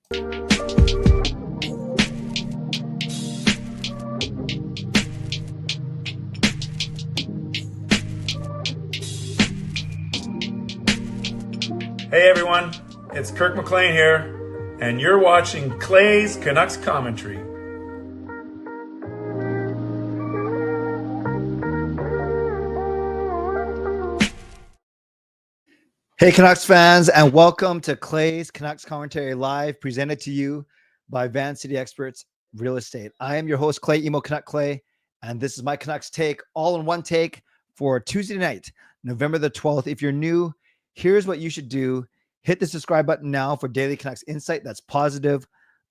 Hey everyone, it's Kirk McLean here, and you're watching Clay's Canucks Commentary. Hey Canucks fans, and welcome to Clay's Canucks Commentary Live, presented to you by Van City Experts Real Estate. I am your host, Clay, Emo Canuck Clay, and this is my Canucks take, all in one take for Tuesday night, November the 12th. If you're new, here's what you should do. Hit the subscribe button now for daily Canucks insight that's positive,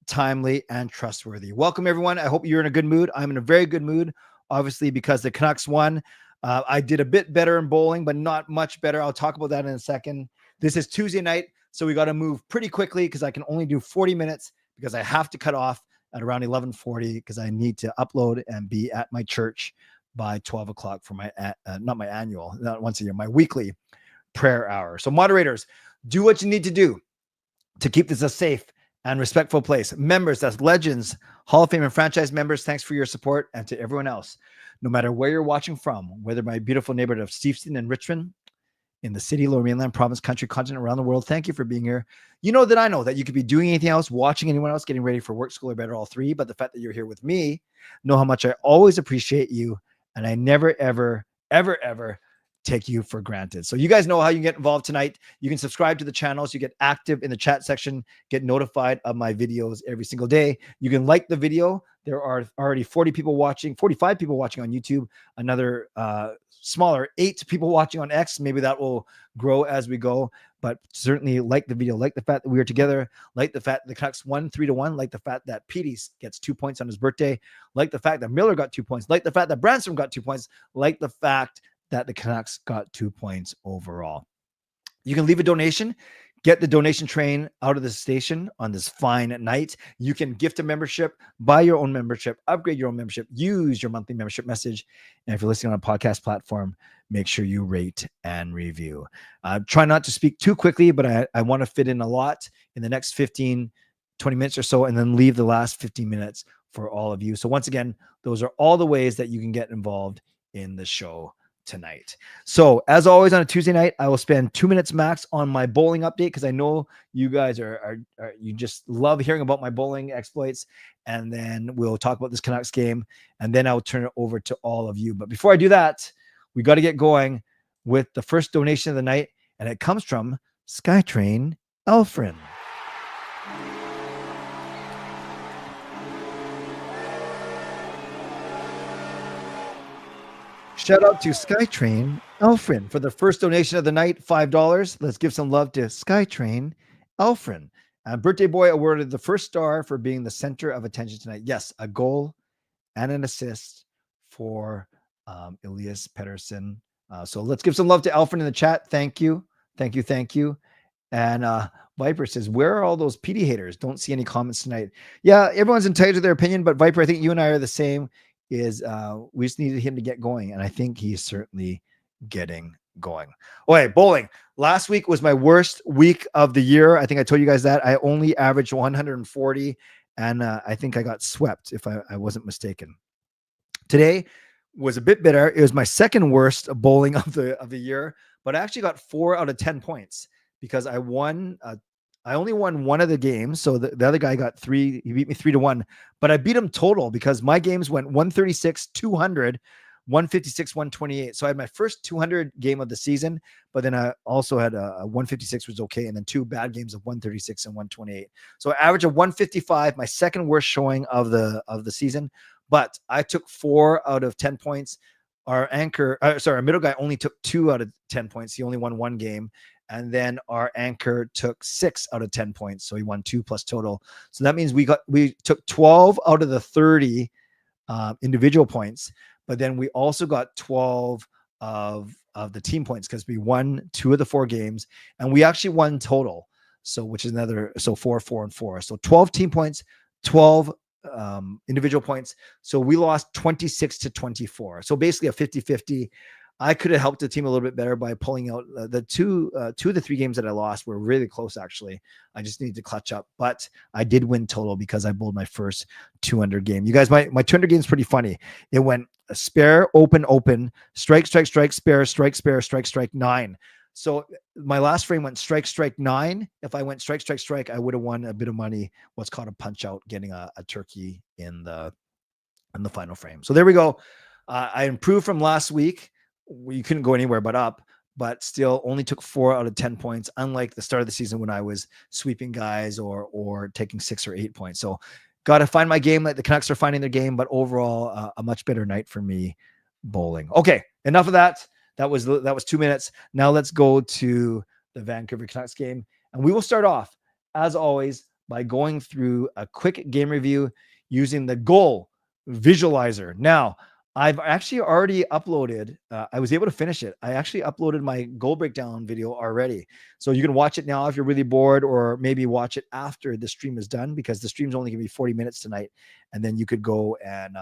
timely, and trustworthy. Welcome, everyone. I hope you're in a good mood. I'm in a very good mood, obviously, because the Canucks won. I did a bit better in bowling, but not much better. I'll talk about that in a second. This is Tuesday night, so we got to move pretty quickly because I can only do 40 minutes because I have to cut off at around 11:40 because I need to upload and be at my church by 12 o'clock for my, not my annual, not once a year, my weekly prayer hour. So moderators, do what you need to do to keep this a safe and respectful place. Members, that's legends, Hall of Fame and franchise members, thanks for your support. And to everyone else, no matter where you're watching from, whether my beautiful neighborhood of Steveston and Richmond, in the city, lower mainland, province, country, continent, around the world, thank you for being here. You know that I know that you could be doing anything else, watching anyone else, getting ready for work, school, or bed, or all three. But the fact that you're here with me, know how much I always appreciate you. And I never, ever, ever, ever take you for granted. So you guys know how you can get involved tonight. You can subscribe to the channel so you get active in the chat section, get notified of my videos every single day. You can like the video. There are already 40 people watching, 45 people watching on YouTube, another smaller 8 people watching on X. Maybe that will grow as we go, but certainly like the video, like the fact that we are together, like the fact the Canucks won 3-1, like the fact that Petey gets 2 points on his birthday, like the fact that Miller got 2 points, like the fact that Branstrom got 2 points, like the fact that the Canucks got 2 points overall. You can leave a donation, get the donation train out of the station on this fine night. You can gift a membership, buy your own membership, upgrade your own membership, use your monthly membership message. And if you're listening on a podcast platform, make sure you rate and review. Try not to speak too quickly, but I want to fit in a lot in the next 15, 20 minutes or so, and then leave the last 15 minutes for all of you. So once again, those are all the ways that you can get involved in the show tonight. So as always on a Tuesday night, I will spend 2 minutes max on my bowling update because I know you guys are you just love hearing about my bowling exploits, and then we'll talk about this Canucks game, and then I'll turn it over to all of you. But before I do that, we got to get going with the first donation of the night, and it comes from Skytrain Elfrin. Shout out to Skytrain Elfrin for the first donation of the night, $5. Let's give some love to Skytrain Elfrin. Birthday boy awarded the first star for being the center of attention tonight. Yes, a goal and an assist for Elias Pettersson. So let's give some love to Elfrin in the chat. Thank you. Thank you. Thank you. And Viper says, where are all those PD haters? Don't see any comments tonight. Yeah, everyone's entitled to their opinion, but Viper, I think you and I are the same. We just needed him to get going, and I think he's certainly getting going. Okay, bowling. Last week was my worst week of the year. I think I told you guys that. I only averaged 140, and I think I got swept if I wasn't mistaken. Today was a bit better. It was my second worst bowling of the year, but I actually got 4 out of 10 points because I won. I only won one of the games. So the other guy got 3. He beat me 3-1, but I beat him total because my games went 136, 200, 156, 128. So I had my first 200 game of the season, but then I also had a 156 was okay. And then 2 bad games of 136 and 128. So average of 155, my second worst showing of the season, but I took 4 out of 10 points. Our middle guy only took 2 out of 10 points. He only won 1 game. And then our anchor took 6 out of 10 points. So he won 2 plus total. So that means we took 12 out of the 30 individual points, but then we also got 12 of the team points because we won 2 of the 4 games, and we actually won total. So which is another, so 4, 4, and 4. So 12 team points, 12 individual points. So we lost 26-24. So basically a 50-50. I could have helped the team a little bit better by pulling out the two of the 3 games that I lost were really close. Actually, I just needed to clutch up, but I did win total because I bowled my first 200 game. You guys, my 200 game is pretty funny. It went a spare, open, strike, spare, strike, 9. So my last frame went strike, 9. If I went strike, I would have won a bit of money. What's called a punch out, getting a turkey in the final frame. So there we go. I improved from last week. You couldn't go anywhere but up, but still only took 4 out of 10 points, unlike the start of the season when I was sweeping guys or taking 6 or 8 points. So got to find my game like the Canucks are finding their game, but overall a much better night for me bowling. Okay, enough of that. That was 2 minutes. Now let's go to the Vancouver Canucks game. And we will start off, as always, by going through a quick game review using the goal visualizer. Now, I've actually already uploaded, I was able to finish it. I actually uploaded my goal breakdown video already. So you can watch it now if you're really bored, or maybe watch it after the stream is done, because the stream's only going to be 40 minutes tonight. And then you could go and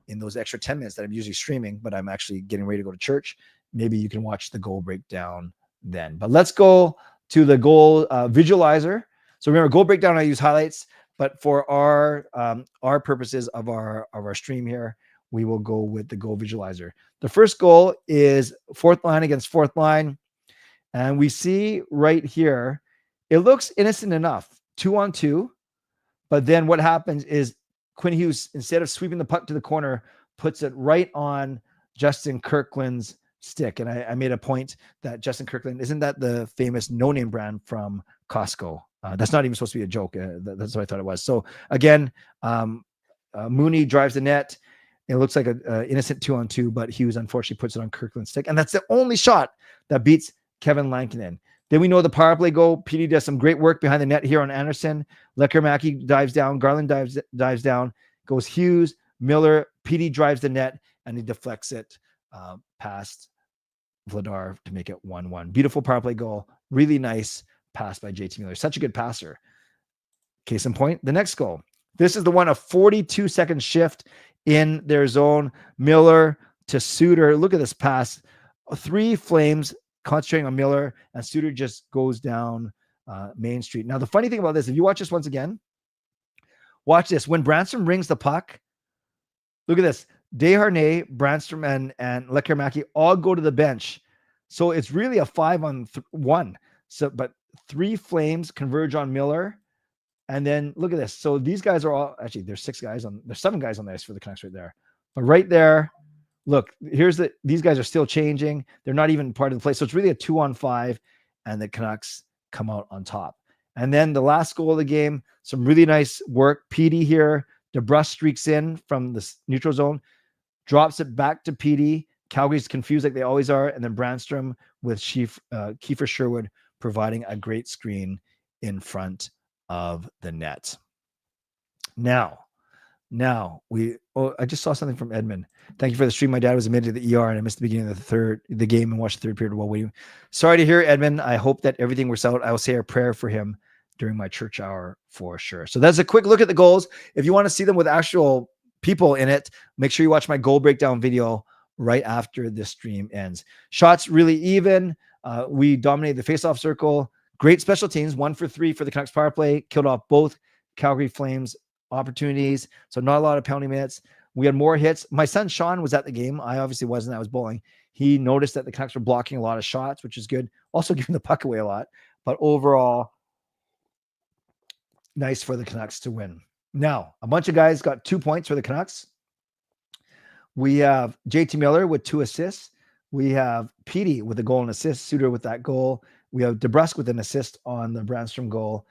in those extra 10 minutes that I'm usually streaming, but I'm actually getting ready to go to church, maybe you can watch the goal breakdown then. But let's go to the goal visualizer. So remember, goal breakdown, I use highlights, but for our purposes of our stream here, we will go with the goal visualizer. The first goal is 4th line against 4th line. And we see right here, it looks innocent enough, 2-on-2. But then what happens is Quinn Hughes, instead of sweeping the puck to the corner, puts it right on Justin Kirkland's stick. And I made a point that Justin Kirkland, isn't that the famous no-name brand from Costco? That's not even supposed to be a joke. That's what I thought it was. So again, Mooney drives the net. It looks like an innocent 2-on-2, but Hughes unfortunately puts it on Kirkland's stick. And that's the only shot that beats Kevin Lankinen. Then we know the power play goal. PD does some great work behind the net here on Anderson. Lekkermaki dives down. Garland dives down. Goes Hughes, Miller. PD drives the net, and he deflects it past Vladar to make it 1-1. Beautiful power play goal. Really nice pass by JT Miller. Such a good passer. Case in point, the next goal. This is the one, a 42-second shift in their zone. Miller to Suter. Look at this pass. 3 Flames concentrating on Miller, and Suter just goes down Main Street. Now, the funny thing about this, if you watch this once again, watch this. When Branstrom rings the puck, look at this. Desharnais, Branstrom, and Lekkermaki all go to the bench. So it's really a 5-on-1. So, but 3 Flames converge on Miller. And then look at this. So these guys are all, actually, there's 7 guys on the ice for the Canucks right there. But right there, look, these guys are still changing. They're not even part of the play. So it's really a 2-on-5, and the Canucks come out on top. And then the last goal of the game, some really nice work. PD here. DeBrusk streaks in from the neutral zone, drops it back to PD. Calgary's confused like they always are. And then Branstrom with Kiefer Sherwood providing a great screen in front of the net. Now I just saw something from Edmund. Thank you for the stream. My dad was admitted to the ER and I missed the beginning of the game and watched the 3rd period while waiting. Sorry to hear, Edmund. I hope that everything works out. I will say a prayer for him during my church hour for sure. So that's a quick look at the goals. If you want to see them with actual people in it, make sure you watch my goal breakdown video right after the stream ends. Shots really even. We dominated the faceoff circle. Great special teams, 1 for 3 for the Canucks power play. Killed off both Calgary Flames opportunities. So not a lot of penalty minutes. We had more hits. My son Sean was at the game. I obviously wasn't. I was bowling. He noticed that the Canucks were blocking a lot of shots, which is good. Also giving the puck away a lot. But overall, nice for the Canucks to win. Now, a bunch of guys got 2 points for the Canucks. We have JT Miller with 2 assists. We have Petey with a goal and assist. Suter with that goal. We have DeBrusk with an assist on the Branstrom goal.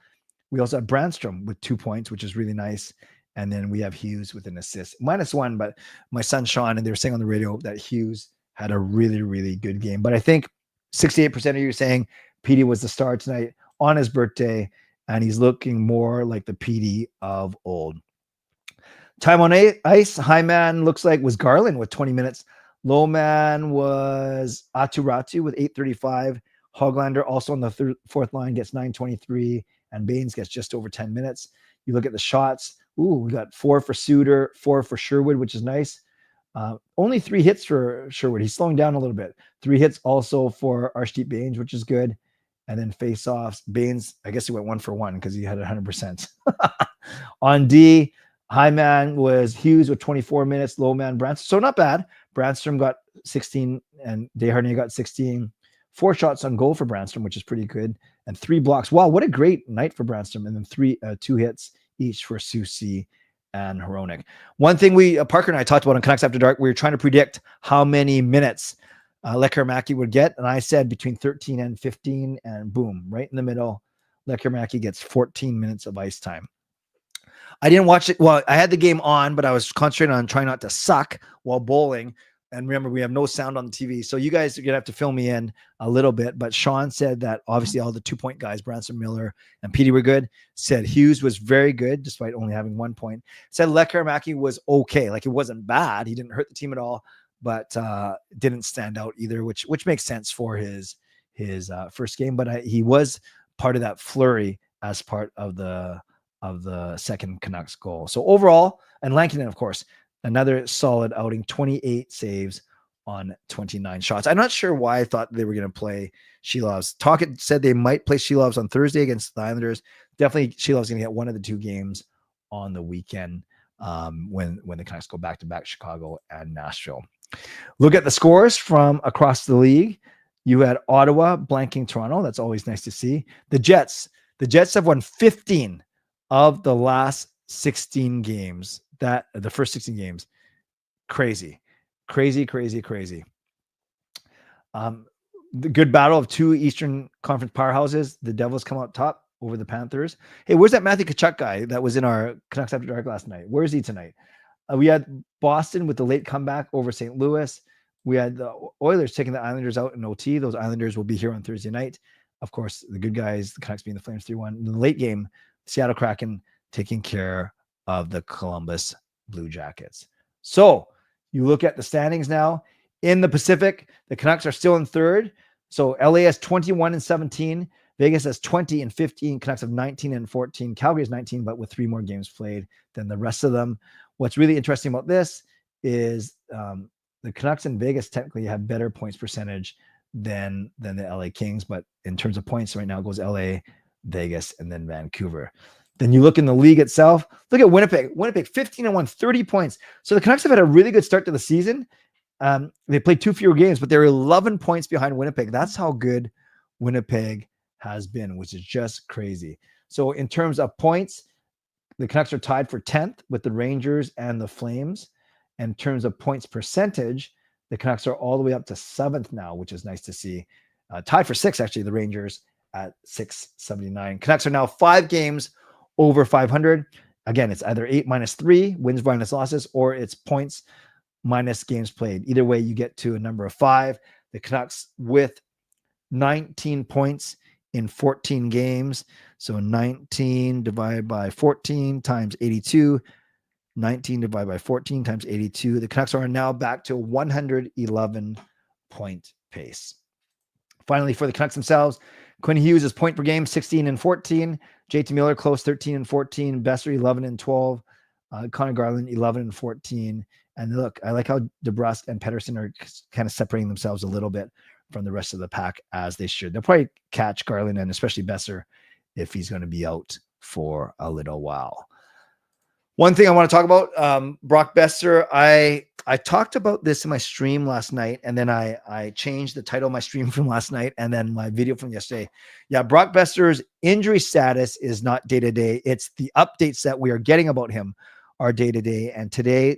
We also have Branstrom with 2 points, which is really nice. And then we have Hughes with an assist. -1, but my son Sean, and they were saying on the radio that Hughes had a really, really good game. But I think 68% of you are saying Petey was the star tonight on his birthday, and he's looking more like the Petey of old. Time on ice, high man looks like was Garland with 20 minutes. Low man was Aturatu with 8:35. Hoglander also on the 4th line gets 9:23, and Baines gets just over 10 minutes. You look at the shots. Ooh, we got 4 for Suter, 4 for Sherwood, which is nice. Only 3 hits for Sherwood. He's slowing down a little bit. 3 hits also for Arshdeep Bains, which is good. And then face-offs. Bains, I guess he went 1 for 1 because he had 100%. On D, high man was Hughes with 24 minutes. Low man, Branstrom. So not bad. Branstrom got 16 and Desharnais got 16. 4 shots on goal for Branstrom, which is pretty good. And 3 blocks. Wow, what a great night for Branstrom. And then 2 hits each for Susi and Hronik. One thing Parker and I talked about on Canucks After Dark, we were trying to predict how many minutes Lekkermaki would get. And I said between 13 and 15, and boom, right in the middle, Lekkermaki gets 14 minutes of ice time. I didn't watch it. Well, I had the game on, but I was concentrating on trying not to suck while bowling. And remember, we have no sound on the TV. So you guys are going to have to fill me in a little bit. But Sean said that obviously all the 2-point guys, Branson, Miller, and Petey were good. Said Hughes was very good, despite only having 1 point. Said Lekkermaki was okay. Like, it wasn't bad. He didn't hurt the team at all, but didn't stand out either, which makes sense for his first game. But he was part of that flurry as part of the second Canucks goal. So overall, and Lankinen, of course, another solid outing, 28 saves on 29 shots. I'm not sure why I thought they were going to play Shilovs. Tocchet said they might play Shilovs on Thursday against the Islanders. Definitely Shilovs going to get one of the 2 games on the weekend when the Canucks go back-to-back Chicago and Nashville. Look at the scores from across the league. You had Ottawa blanking Toronto. That's always nice to see. The Jets have won 15 of the last 16 games. The first 16 games. Crazy. The good battle of 2 Eastern Conference powerhouses. The Devils come out top over the Panthers. Hey, where's that Matthew Tkachuk guy that was in our Canucks After Dark last night? Where is he tonight? We had Boston with the late comeback over St. Louis. We had the Oilers taking the Islanders out in OT. Those Islanders will be here on Thursday night. Of course, the good guys, the Canucks being the Flames 3-1. In the late game, Seattle Kraken taking care of the Columbus Blue Jackets. So you look at the standings now in the Pacific. The Canucks are still in third. So LA has 21-17. Vegas has 20-15. Canucks have 19-14. Calgary has 19, but with 3 more games played than the rest of them. What's really interesting about this is the Canucks in Vegas technically have better points percentage than the LA Kings. But in terms of points, right now it goes LA, Vegas, and then Vancouver. Then you look in the league itself. Look at Winnipeg. Winnipeg 15-1, 30 points. So the Canucks have had a really good start to the season. They played 2 fewer games, but they're 11 points behind Winnipeg. That's how good Winnipeg has been, which is just crazy. So in terms of points, the Canucks are tied for 10th with the Rangers and the Flames. And in terms of points percentage, the Canucks are all the way up to 7th now, which is nice to see. Tied for 6th, actually, the Rangers at 679. Canucks are now 5 games over 500. Again, it's either 8 minus 3, wins minus losses, or it's points minus games played. Either way, you get to a number of 5. The Canucks with 19 points in 14 games. So 19 divided by 14 times 82. 19 divided by 14 times 82. The Canucks are now back to a 111 point pace. Finally, for the Canucks themselves, Quinn Hughes is point per game, 16-14. JT Miller close, 13-14. Besser, 11-12. Connor Garland, 11-14. And look, I like how DeBrusk and Pettersson are kind of separating themselves a little bit from the rest of the pack, as they should. They'll probably catch Garland and especially Besser if he's going to be out for a little while. One thing I want to talk about, Brock Besser, I talked about this in my stream last night, and then I changed the title of my stream from last night and then my video from yesterday. Yeah, Brock Besser's injury status is not day-to-day. It's the updates that we are getting about him are day-to-day. And today,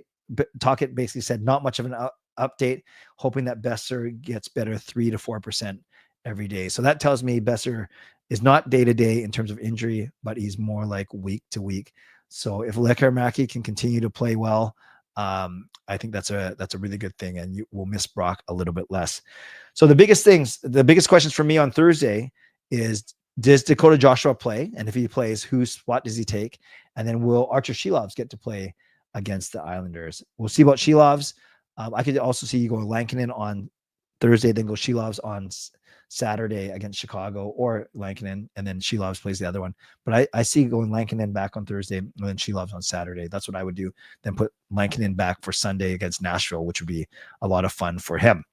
Tocchet basically said not much of an update, hoping that Besser gets better 3 to 4% every day. So that tells me Besser is not day-to-day in terms of injury, but he's more like week to week. So if Lekkermaki can continue to play well, I think that's a really good thing, and you will miss Brock a little bit less. So the biggest questions for me on Thursday is, does Dakota Joshua play? And if he plays, whose spot does he take? And then will Archer Shilovs get to play against the Islanders? We'll see about Shilovs. I could also see you go Lankinen on Thursday, then go Shilovs on Saturday against Chicago or Lankinen, and then She Loves plays the other one. But I see going Lankinen back on Thursday and then She Loves on Saturday. That's what I would do. Then put Lankinen back for Sunday against Nashville, which would be a lot of fun for him.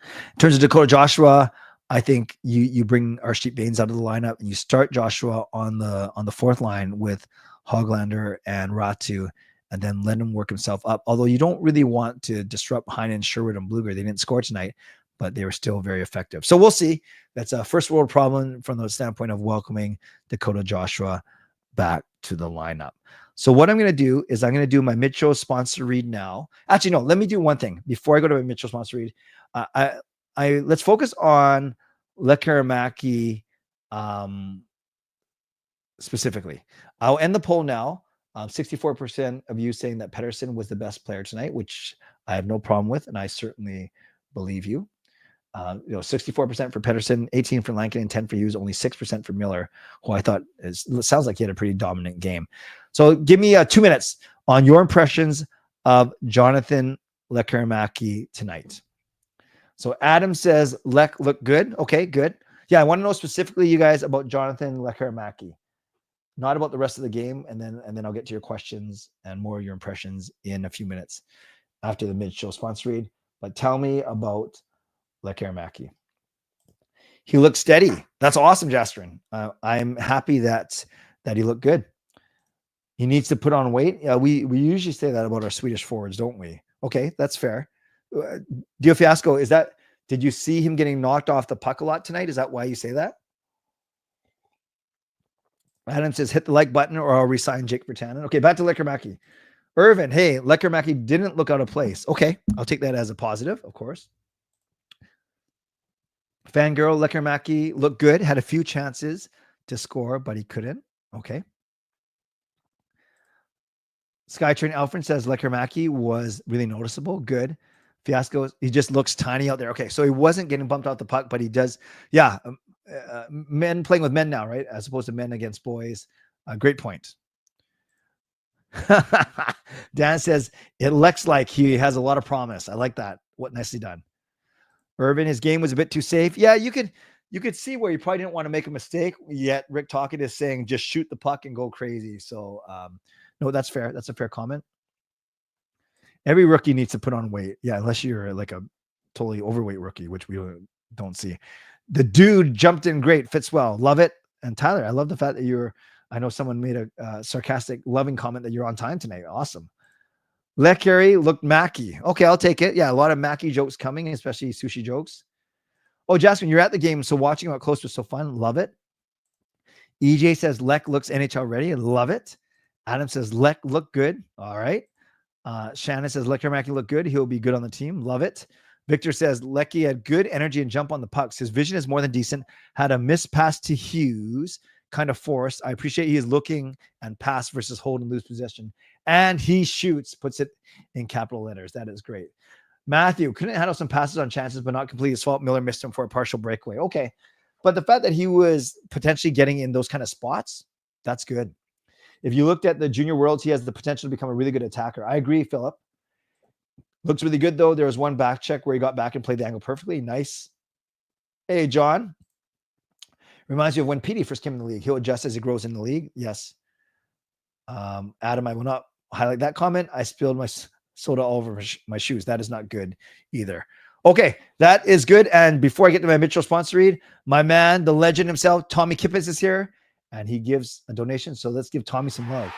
In terms of Dakota Joshua, I think you bring Arshdeep Bains out of the lineup and you start Joshua on the fourth line with Hoglander and Ratu, and then let him work himself up. Although you don't really want to disrupt Heinen, Sherwood, and Blueger. They didn't score tonight, but they were still very effective. So we'll see. That's a first world problem from the standpoint of welcoming Dakota Joshua back to the lineup. So what I'm going to do is I'm going to do my mid-show sponsor read now. Actually, no, let me do one thing before I go to my mid-show sponsor read. Let's focus on Lekkermaki specifically. I'll end the poll now. 64% of you saying that Pettersson was the best player tonight, which I have no problem with, and I certainly believe you. 64% for Pettersson, 18% for Lankin, and 10% for Hughes, only 6% for Miller, who I thought sounds like he had a pretty dominant game. So give me 2 minutes on your impressions of Jonathan Lekkerimaki tonight. So Adam says, Lek looked good. Okay, good. Yeah, I want to know specifically, you guys, about Jonathan Lekkerimaki, not about the rest of the game, and then I'll get to your questions and more of your impressions in a few minutes after the mid-show sponsor read. But tell me about Lekkerimaki. He looked steady. That's awesome, Jasperin. I'm happy that he looked good. He needs to put on weight. We usually say that about our Swedish forwards, don't we? Okay, that's fair. Dio Fiasco, did you see him getting knocked off the puck a lot tonight? Is that why you say that? Adam says, hit the like button or I'll resign Jake Virtanen. Okay, back to Lekkermaki. Irvin, hey, Lekkermaki didn't look out of place. Okay, I'll take that as a positive, of course. Fangirl, Lekkermaki looked good, had a few chances to score, but he couldn't. Okay. Skytrain Alfred says Lekkermaki was really noticeable. Good. Fiasco, he just looks tiny out there. Okay, so he wasn't getting bumped out the puck, but he does. Yeah, men playing with men now, right? As opposed to men against boys. Great point. Dan says, it looks like he has a lot of promise. I like that. What nicely done. Irvin, his game was a bit too safe. Yeah, you could see where he probably didn't want to make a mistake, yet Rick Tocchet is saying just shoot the puck and go crazy. So no, that's fair. That's a fair comment. Every rookie needs to put on weight. Yeah, unless you're like a totally overweight rookie, which we don't see. The dude jumped in great, fits well. Love it. And Tyler, I love the fact that I know someone made a sarcastic, loving comment that you're on time tonight. Awesome. Lekkeri looked Mackie. Okay, I'll take it. Yeah, a lot of Mackie jokes coming, especially sushi jokes. Oh, Jasmine, you're at the game, so watching him up close was so fun. Love it. EJ says Lek looks NHL ready. Love it. Adam says Lek looked good. All right. Shannon says Lekkermaki looked good. He'll be good on the team. Love it. Victor says Lecky had good energy and jump on the pucks. His vision is more than decent. Had a missed pass to Hughes, kind of forced. I appreciate he is looking and pass versus hold and lose possession. And he shoots, puts it in capital letters. That is great. Matthew couldn't handle some passes on chances, but not complete his fault. Miller missed him for a partial breakaway. Okay. But the fact that he was potentially getting in those kind of spots, that's good. If you looked at the Junior Worlds, he has the potential to become a really good attacker. I agree, Philip. Looks really good, though. There was one back check where he got back and played the angle perfectly. Nice. Hey, John. Reminds me of when Petey first came in the league. He'll adjust as he grows in the league. Yes. Adam, I will not highlight that comment. I spilled my soda all over my shoes. That is not good either. Okay, that is good. And before I get to my Mitchell sponsor read, my man, the legend himself, Tommy Kippis is here. And he gives a donation. So let's give Tommy some love.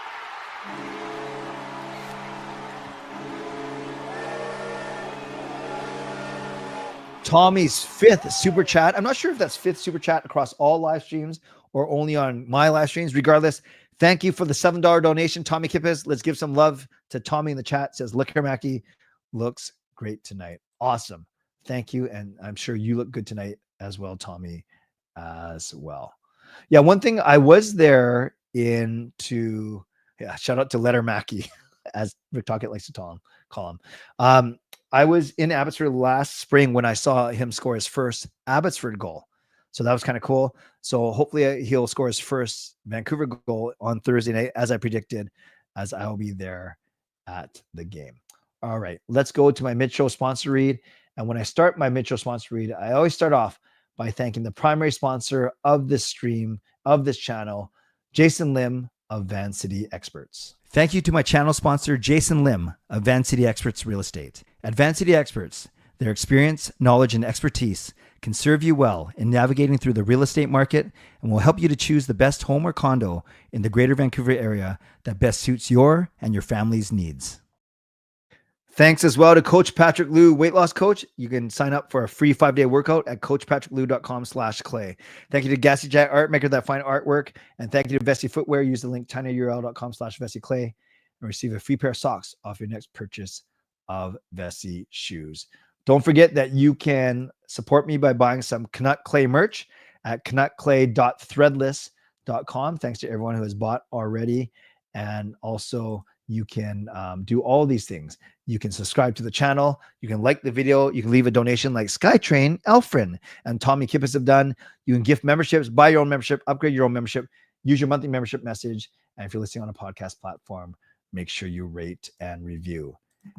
Tommy's 5th super chat. I'm not sure if that's 5th super chat across all live streams or only on my live streams. Regardless, thank you for the $7 donation, Tommy Kippis. Let's give some love to Tommy in the chat. It says Lekkermaki looks great tonight. Awesome. Thank you. And I'm sure you look good tonight as well, Tommy, as well. Yeah, one thing I was there shout out to Lekkermaki, as Rick Tocchet likes to call him. I was in Abbotsford last spring when I saw him score his first Abbotsford goal. So that was kind of cool. So hopefully he'll score his first Vancouver goal on Thursday night, as I predicted, as I'll be there at the game. All right, let's go to my mid-show sponsor read. And when I start my mid-show sponsor read, I always start off by thanking the primary sponsor of this stream, of this channel, Jason Lim of Van City Experts. Thank you to my channel sponsor, Jason Lim of Van City Experts Real Estate. At Van City Experts, their experience, knowledge, and expertise can serve you well in navigating through the real estate market and will help you to choose the best home or condo in the Greater Vancouver area that best suits your and your family's needs. Thanks as well to Coach Patrick Liu, weight loss coach. You can sign up for a free 5-day workout at coachpatrickliu.com/clay. Thank you to Gassy Jack Art, maker of that fine artwork. And thank you to Vessi Footwear. Use the link tinyurl.com/VessiClay and receive a free pair of socks off your next purchase of Vessi shoes. Don't forget that you can support me by buying some Canuck Clay merch at canuckclay.threadless.com. Thanks to everyone who has bought already. And also, you can do all these things. You can subscribe to the channel. You can like the video. You can leave a donation like Skytrain, Alfred, and Tommy Kippis have done. You can gift memberships, buy your own membership, upgrade your own membership, use your monthly membership message. And if you're listening on a podcast platform, make sure you rate and review.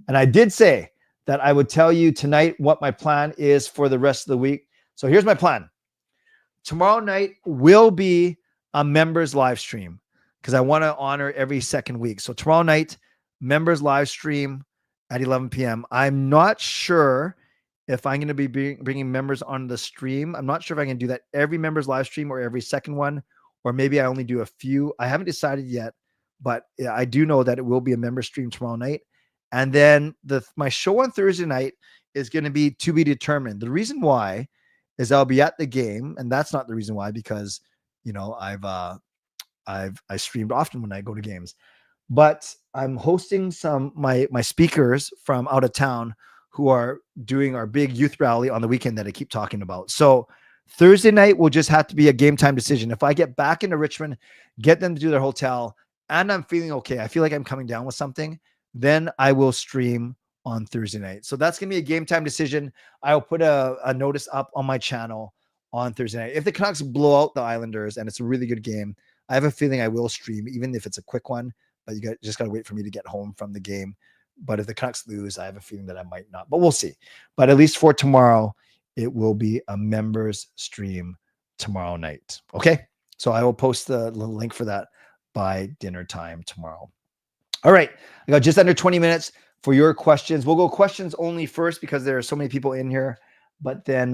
And I did say that I would tell you tonight what my plan is for the rest of the week. So here's my plan. Tomorrow night will be a members live stream because I want to honor every second week. So tomorrow night, members live stream at 11 p.m. I'm not sure if I'm going to be bringing members on the stream. I'm not sure if I can do that every members live stream or every second one, or maybe I only do a few. I haven't decided yet, but I do know that it will be a member stream tomorrow night. And then my show on Thursday night is going to be determined. The reason why is I'll be at the game, and that's not the reason why, because I streamed often when I go to games. But I'm hosting my speakers from out of town who are doing our big youth rally on the weekend that I keep talking about. So Thursday night will just have to be a game time decision. If I get back into Richmond, get them to do their hotel, and I'm feeling okay, I feel like I'm coming down with something, then I will stream on Thursday night. So that's going to be a game time decision. I'll put a notice up on my channel on Thursday night. If the Canucks blow out the Islanders and it's a really good game, I have a feeling I will stream, even if it's a quick one, but just got to wait for me to get home from the game. But if the Canucks lose, I have a feeling that I might not, but we'll see. But at least for tomorrow, it will be a members stream tomorrow night. Okay. So I will post the link for that by dinner time tomorrow. All right. I got just under 20 minutes for your questions. We'll go questions only first because there are so many people in here, but then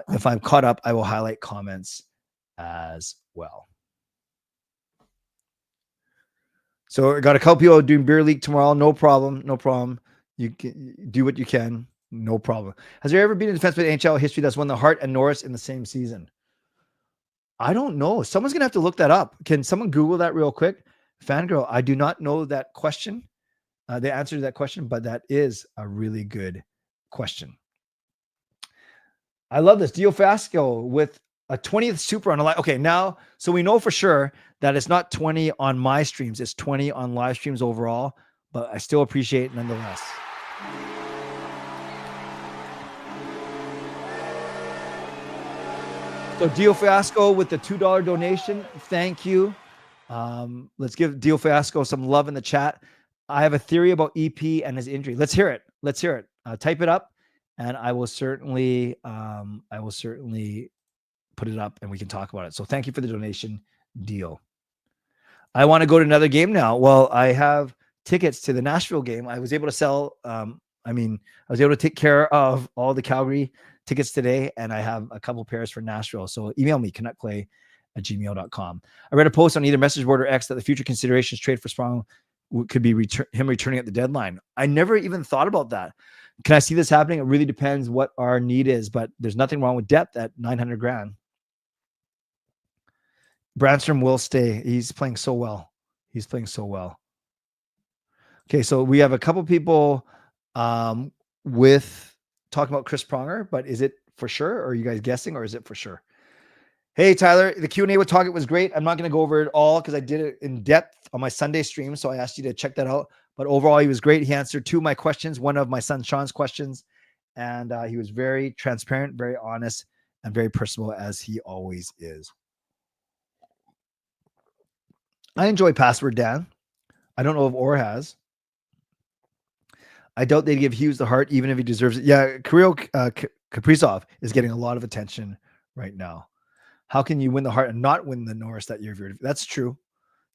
if I'm caught up, I will highlight comments as well. So I got a couple people doing beer league tomorrow. No problem. No problem. You can do what you can. No problem. Has there ever been a defenseman in NHL history that's won the Hart and Norris in the same season? I don't know. Someone's going to have to look that up. Can someone Google that real quick? Fangirl, I do not know that question. The answer to that question, but that is a really good question. I love this. Dio Fasco with a 20th super on a live. Okay, now, so we know for sure that it's not 20 on my streams. It's 20 on live streams overall, but I still appreciate it nonetheless. So Dio Fiasco with the $2 donation. Thank you. Let's give Dio Fiasco some love in the chat. I have a theory about EP and his injury. Let's hear it. Let's hear it. Type it up, and I will certainly put it up, and we can talk about it. So thank you for the donation, Dio. I want to go to another game now. Well, I have tickets to the Nashville game. I was able to sell. I was able to take care of all the Calgary tickets today, and I have a couple pairs for Nashville. So email me, canuckclay@gmail.com. I read a post on either message board or X that the future considerations trade for Sprong could be him returning at the deadline. I never even thought about that. Can I see this happening? It really depends what our need is, but there's nothing wrong with depth at $900,000. Brandstrom will stay. He's playing so well. He's playing so well. Okay, so we have a couple people with talking about Chris Pronger, but is it for sure? Or are you guys guessing, or is it for sure? Hey, Tyler, the Q&A with Target was great. I'm not going to go over it all because I did it in depth on my Sunday stream, so I asked you to check that out. But overall, he was great. He answered two of my questions, one of my son Sean's questions, and he was very transparent, very honest, and very personable, as he always is. I enjoy Password Dan. I don't know if Orr has. I doubt they'd give Hughes the Hart, even if he deserves it. Yeah, Kaprizov is getting a lot of attention right now. How can you win the Hart and not win the Norris that year? That's true.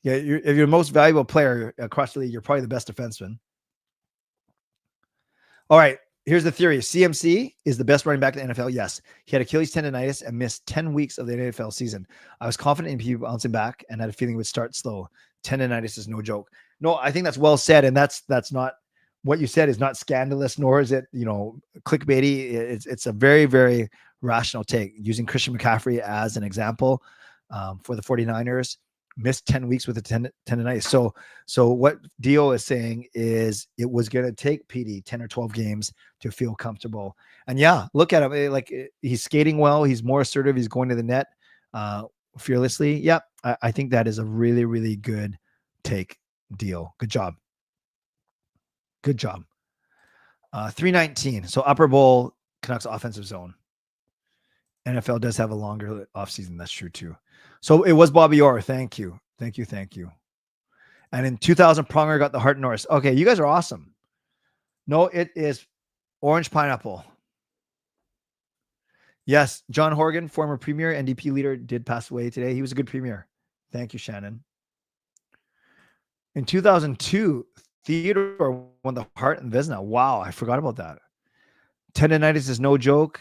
Yeah, if you're the most valuable player across the league, you're probably the best defenseman. All right, here's the theory. CMC is the best running back in the NFL. Yes, he had Achilles tendonitis and missed 10 weeks of the NFL season. I was confident in people bouncing back and had a feeling it would start slow. Tendonitis is no joke. No, I think that's well said, and that's not what you said is not scandalous, nor is it clickbaity. It's a very, very rational take. Using Christian McCaffrey as an example for the 49ers, missed 10 weeks with a tendonitis. So what Dio is saying is it was going to take PD 10 or 12 games to feel comfortable. And yeah, look at him. He's skating well. He's more assertive. He's going to the net fearlessly. Yep. I think that is a really, really good take, Dio. Good job. Good job. 319. So upper bowl, Canucks offensive zone. NFL does have a longer offseason. That's true too. So it was Bobby Orr. Thank you. Thank you. Thank you. And in 2000, Pronger got the Hart Norris. Okay, you guys are awesome. No, it is Orange Pineapple. Yes, John Horgan, former premier, NDP leader, did pass away today. He was a good premier. Thank you, Shannon. In 2002, Theodore won the Hart and Vezina. Wow, I forgot about that. Tendonitis is no joke.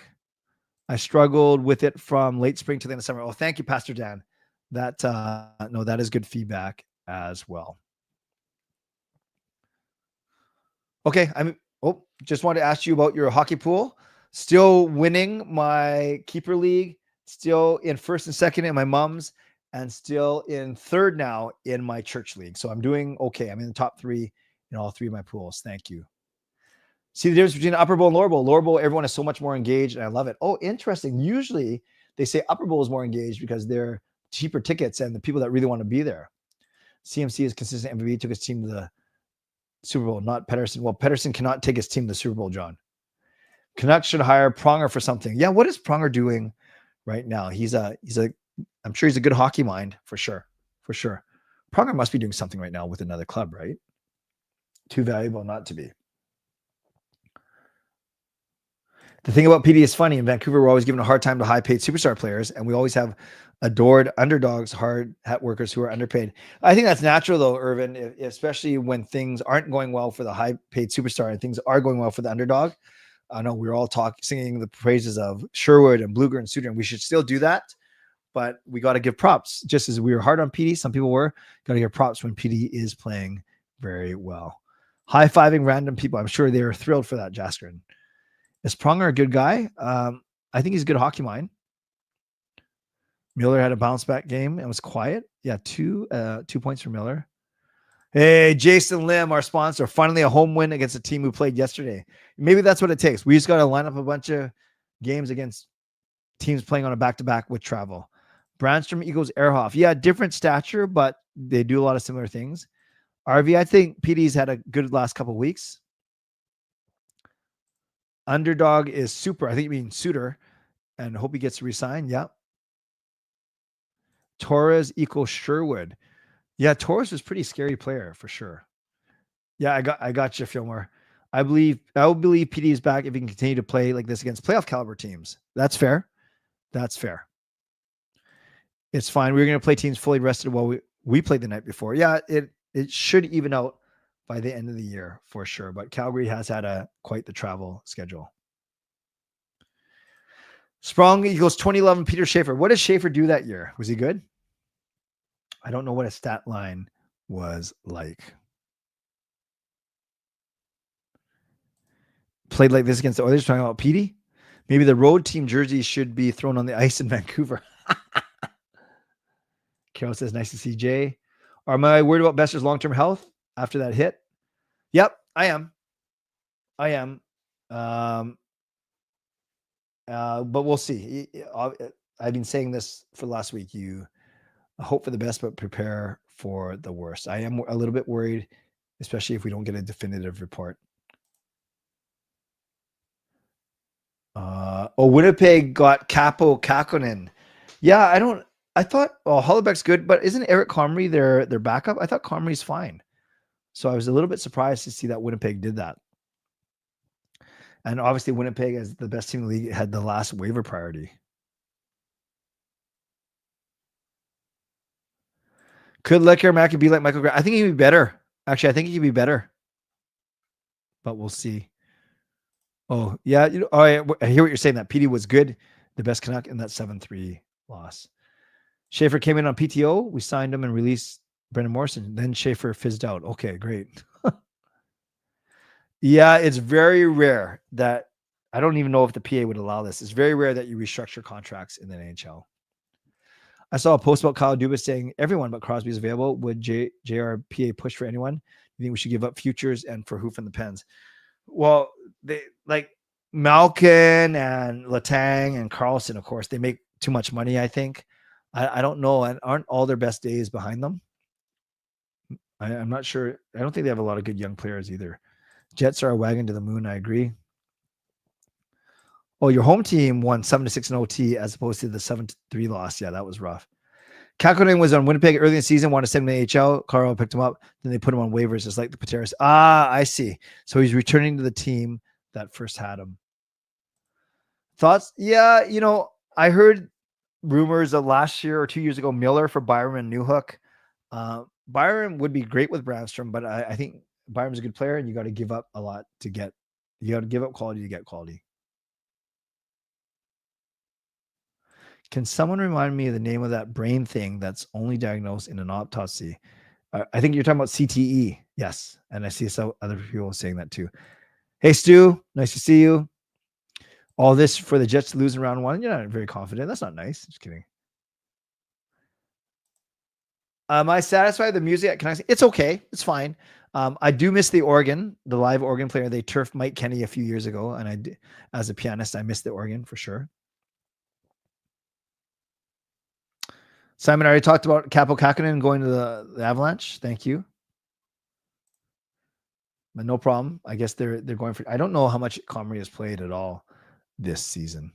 I struggled with it from late spring to the end of summer. Oh, thank you, Pastor Dan. That that is good feedback as well. Okay, just wanted to ask you about your hockey pool. Still winning my keeper league. Still in first and second in my mom's, and still in third now in my church league. So I'm doing okay. I'm in the top 3 in all 3 of my pools. Thank you. See the difference between upper bowl and lower bowl. Lower bowl, everyone is so much more engaged, and I love it. Oh, interesting. Usually they say upper bowl is more engaged because they're cheaper tickets and the people that really want to be there. CMC is consistent MVP, took his team to the Super Bowl, not Pedersen. Well, Pedersen cannot take his team to the Super Bowl, John. Canucks should hire Pronger for something. Yeah, what is Pronger doing right now? I'm sure he's a good hockey mind for sure. For sure. Pronger must be doing something right now with another club, right? Too valuable not to be. The thing about PD is funny. In Vancouver, we're always giving a hard time to high-paid superstar players, and we always have adored underdogs, hard hat workers who are underpaid. I think that's natural, though, Irvin, especially when things aren't going well for the high-paid superstar and things are going well for the underdog. I know we're all singing the praises of Sherwood and Bluger and Suter, and we should still do that, but we got to give props. Just as we were hard on PD, some people were, got to give props when PD is playing very well. High-fiving random people. I'm sure they're thrilled for that, Jaskrin. Is Pronger a good guy? I think he's a good hockey mind. Miller had a bounce back game and was quiet. Yeah, 2 points for Miller. Hey, Jason Lim, our sponsor, finally a home win against a team who played yesterday. Maybe that's what it takes. We just got to line up a bunch of games against teams playing on a back-to-back with travel. Brandstrom equals Ehrhoff. Yeah, different stature, but they do a lot of similar things. RV, I think PD's had a good last couple of weeks. Underdog is super. I think you mean Suter, and hope he gets re-signed. Yeah. Torres equals Sherwood. Yeah, Torres was a pretty scary player for sure. Yeah, I got you, Fillmore. I will believe PD is back if he can continue to play like this against playoff caliber teams. That's fair. That's fair. It's fine. We're going to play teams fully rested while we played the night before. Yeah, it should even out by the end of the year for sure. But Calgary has had quite the travel schedule. Sprong equals 2011 Peter Schaefer. What did Schaefer do that year? Was he good? I don't know what his stat line was like. Played like this against the Oilers, talking about Petey. Maybe the road team jerseys should be thrown on the ice in Vancouver. Carol says, nice to see Jay. Am I worried about Besser's long-term health after that hit? Yep, I am. But we'll see. I've been saying this for the last week. You hope for the best, but prepare for the worst. I am a little bit worried, especially if we don't get a definitive report. Winnipeg got Capo Kakkonen. Yeah, I thought, Hollebeck's good, but isn't Eric Comrie their backup? I thought Comrie's fine. So I was a little bit surprised to see that Winnipeg did that. And obviously Winnipeg, as the best team in the league, had the last waiver priority. Could Lekkermaki be like Michael Grant? I think he'd be better. Actually, I think he could be better. But we'll see. Oh, yeah. I hear what you're saying. That PD was good. The best Canuck in that 7-3 loss. Schaefer came in on PTO. We signed him and released Brendan Morrison. Then Schaefer fizzed out. Okay, great. Yeah, it's very rare that I don't even know if the PA would allow this. It's very rare that you restructure contracts in the NHL. I saw a post about Kyle Dubas saying everyone but Crosby is available. Would JRPA push for anyone? You think we should give up futures and for Hoof and the Pens? Well, they like Malkin and Letang and Carlson, of course, they make too much money, I think. I don't know. And aren't all their best days behind them? I'm not sure. I don't think they have a lot of good young players either. Jets are a wagon to the moon. I agree. Oh, your home team won 7-6 in OT as opposed to the 7-3 loss. Yeah, that was rough. Kakonen was on Winnipeg early in the season, wanted to send him to AHL. Carl picked him up. Then they put him on waivers, just like the Pateras. Ah, I see. So he's returning to the team that first had him. Thoughts? Yeah, I heard rumors of last year or 2 years ago, Miller for Byram and Newhook. Byram would be great with Brandstrom, but I think Byram's a good player, and you got to give up a lot to get. You got to give up quality to get quality. Can someone remind me of the name of that brain thing that's only diagnosed in an autopsy? I think you're talking about CTE. Yes. And I see some other people saying that too. Hey, Stu, nice to see you. All this for the Jets to lose in round one. You're not very confident. That's not nice. Just kidding. Am I satisfied with the music? Can I say it's okay? It's fine. I do miss the organ, the live organ player. They turfed Mike Kenny a few years ago. And as a pianist, I miss the organ for sure. Simon, I already talked about Capo Kakkonen going to the Avalanche. Thank you. But no problem. I guess they're going for. I don't know how much Comrie has played at all this season.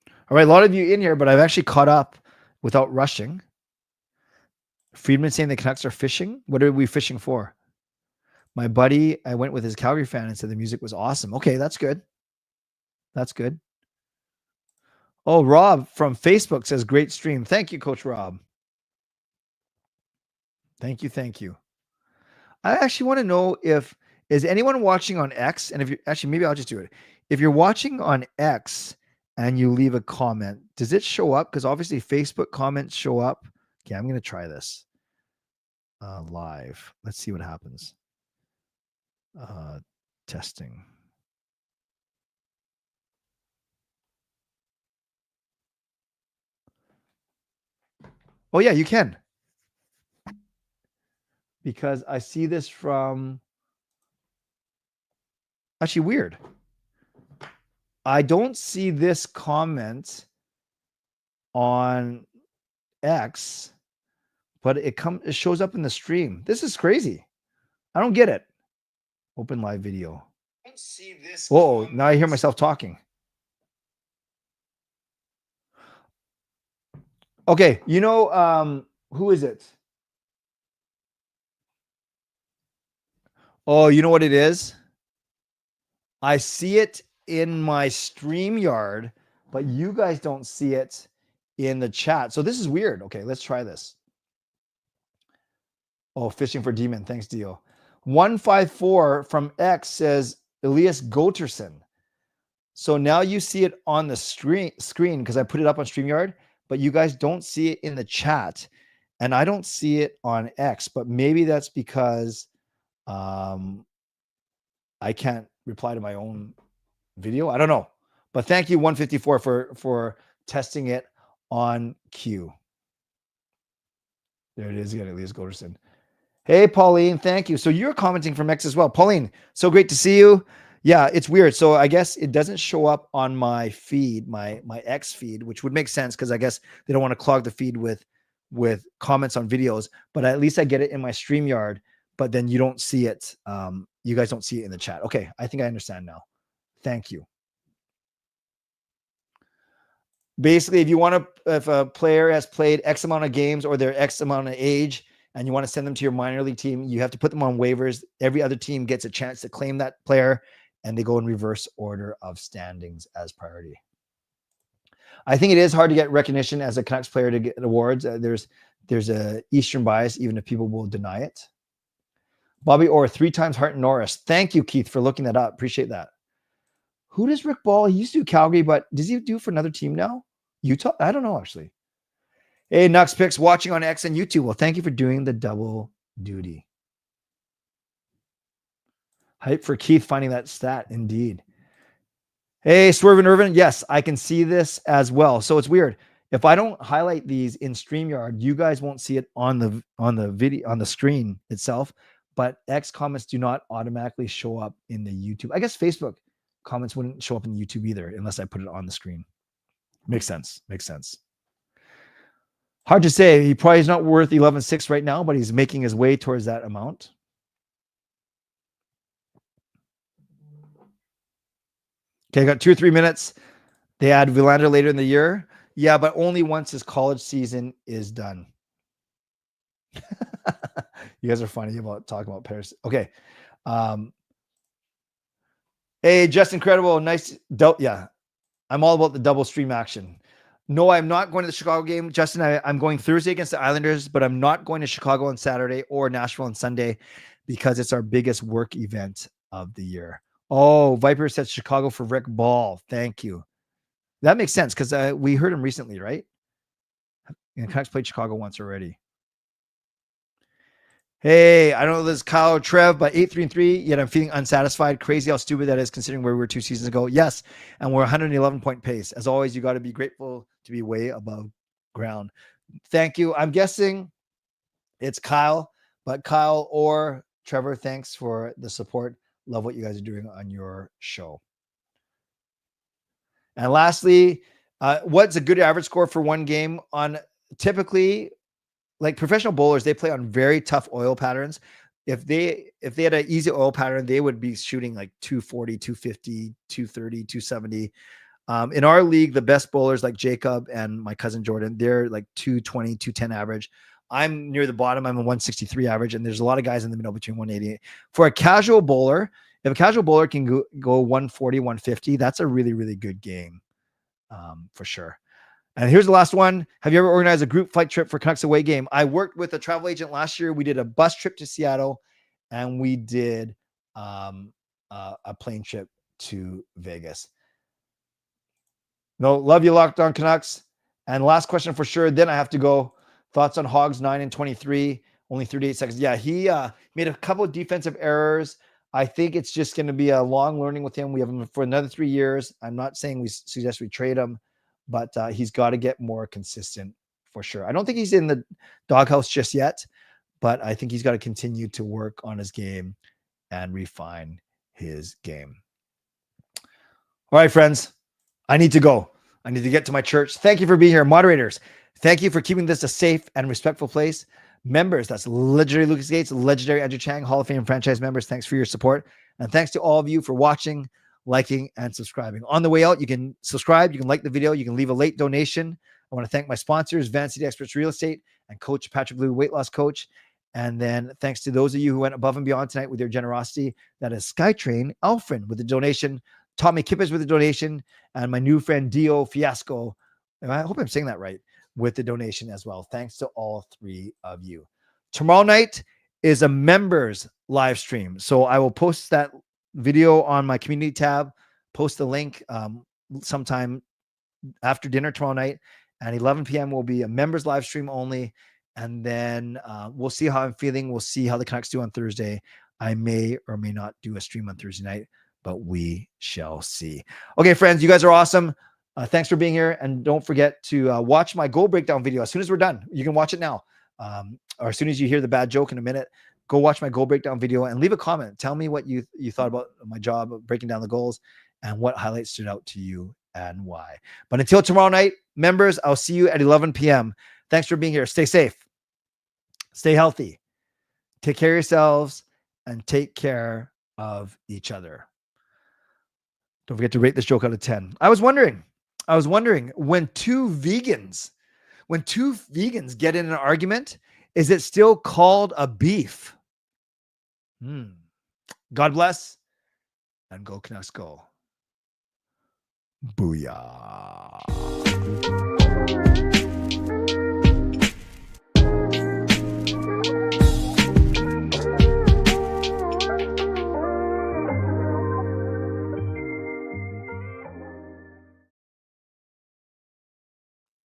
All right, a lot of you in here, but I've actually caught up without rushing. Friedman saying the Canucks are fishing. What are we fishing for? My buddy, I went with his Calgary fan and said the music was awesome. Okay, that's good. That's good. Oh, Rob from Facebook says, great stream. Thank you, Coach Rob. Thank you. Thank you. I actually want to know is anyone watching on X? And if you actually, maybe I'll just do it. If you're watching on X and you leave a comment, does it show up? Because obviously Facebook comments show up. Okay, I'm going to try this live. Let's see what happens. Testing. Oh, yeah, you can. Because I see this from... Actually, weird. I don't see this comment on X, but it shows up in the stream. This is crazy. I don't get it. Open live video. I don't see this. Whoa, now I hear myself talking. Okay, who is it? Oh, you know what it is? I see it in my StreamYard, but you guys don't see it in the chat. So this is weird. Okay, let's try this. Oh, fishing for demon. Thanks, Dio. 154 from X says Elias Goterson. So now you see it on the screen because I put it up on StreamYard, but you guys don't see it in the chat. And I don't see it on X, but maybe that's because I can't reply to my own video. I don't know. But thank you, 154, for testing it on Q. There it is again, Elias Goterson. Hey, Pauline, thank you. So you're commenting from X as well. Pauline, so great to see you. Yeah, it's weird. So I guess it doesn't show up on my feed, my X feed, which would make sense because I guess they don't want to clog the feed with comments on videos. But at least I get it in my StreamYard. But then you don't see it. You guys don't see it in the chat. Okay, I think I understand now. Thank you. Basically, if a player has played X amount of games or they're X amount of age, and you want to send them to your minor league team, you have to put them on waivers. Every other team gets a chance to claim that player, and they go in reverse order of standings as priority. I think it is hard to get recognition as a Canucks player to get awards. There's a Eastern bias, even if people will deny it. Bobby Orr, 3 times Hart Norris. Thank you, Keith, for looking that up. Appreciate that. Who does Rick Ball? He used to do Calgary, but does he do for another team now? Utah? I don't know, actually. Hey, Nux Picks watching on X and YouTube. Well, thank you for doing the double duty. Hype for Keith finding that stat, indeed. Hey, Swervin Irvin. Yes, I can see this as well. So it's weird. If I don't highlight these in StreamYard, you guys won't see it on the video on the screen itself. But X comments do not automatically show up in the YouTube. I guess Facebook comments wouldn't show up in YouTube either unless I put it on the screen. Makes sense. Makes sense. Hard to say. He probably is not worth 11.6 right now, but he's making his way towards that amount. Okay, I got 2 or 3 minutes. They add Villander later in the year. Yeah, but only once his college season is done. You guys are funny about talking about Paris. Okay. Hey, just incredible. Nice. Yeah. I'm all about the double stream action. No, I'm not going to the Chicago game. Justin, I'm going Thursday against the Islanders, but I'm not going to Chicago on Saturday or Nashville on Sunday because it's our biggest work event of the year. Oh, Viper said Chicago for Rick Ball. Thank you. That makes sense because we heard him recently, right? And Canucks played Chicago once already. Hey, I don't know this Kyle or Trev, but 8-3-3, yet I'm feeling unsatisfied. Crazy how stupid that is considering where we were 2 seasons ago. Yes, and we're 111-point pace. As always, you got to be grateful to be way above ground. Thank you. I'm guessing it's Kyle, but Kyle or Trevor, thanks for the support. Love what you guys are doing on your show. And lastly, what's a good average score for one game on typically like professional bowlers? They play on very tough oil patterns. If they had an easy oil pattern, they would be shooting like 240, 250, 230, 270. In our league, the best bowlers like Jacob and my cousin Jordan, they're like 220, 210 average. I'm near the bottom. I'm a 163 average, and there's a lot of guys in the middle between 180. For a casual bowler, if a casual bowler can go 140, 150, that's a really, really good game for sure. And here's the last one. Have you ever organized a group flight trip for Canucks away game? I worked with a travel agent last year. We did a bus trip to Seattle, and we did a plane trip to Vegas. No, love you, Locked On Canucks. And last question for sure. Then I have to go. Thoughts on Hogs 9 and 23? Only 38 seconds. Yeah, he made a couple of defensive errors. I think it's just going to be a long learning with him. We have him for another 3 years. I'm not saying we suggest we trade him, but he's got to get more consistent for sure. I don't think he's in the doghouse just yet, but I think he's got to continue to work on his game and refine his game. All right, friends, I need to go. I need to get to my church. Thank you for being here. Moderators, thank you for keeping this a safe and respectful place. Members, that's legendary Lucas Gates, legendary Andrew Chang, Hall of Fame franchise members. Thanks for your support. And thanks to all of you for watching, liking, and subscribing. On the way out, you can subscribe, you can like the video, you can leave a late donation. I want to thank my sponsors, Van City Experts Real Estate and Coach Patrick Blue, weight loss coach. And then thanks to those of you who went above and beyond tonight with your generosity. That is Skytrain Alfred with a donation, Tommy Kippers with a donation, and my new friend Dio Fiasco. I hope I'm saying that right, with the donation as well. Thanks to all 3 of you. Tomorrow night is a members live stream. So I will post that video on my community tab, post the link sometime after dinner tomorrow night. At 11 p.m. will be a members live stream only. And then we'll see how I'm feeling. We'll see how the Canucks do on Thursday. I may or may not do a stream on Thursday night, but we shall see. Okay, friends, you guys are awesome. Thanks for being here. And don't forget to watch my goal breakdown video as soon as we're done. You can watch it now. Or as soon as you hear the bad joke in a minute, go watch my goal breakdown video and leave a comment. Tell me what you thought about my job of breaking down the goals and what highlights stood out to you and why. But until tomorrow night, members, I'll see you at 11 p.m. Thanks for being here. Stay safe. Stay healthy. Take care of yourselves and take care of each other. Don't forget to rate this joke out of 10. I was wondering when two vegans get in an argument, Is it still called a beef? God bless and go Canucks go. Booyah.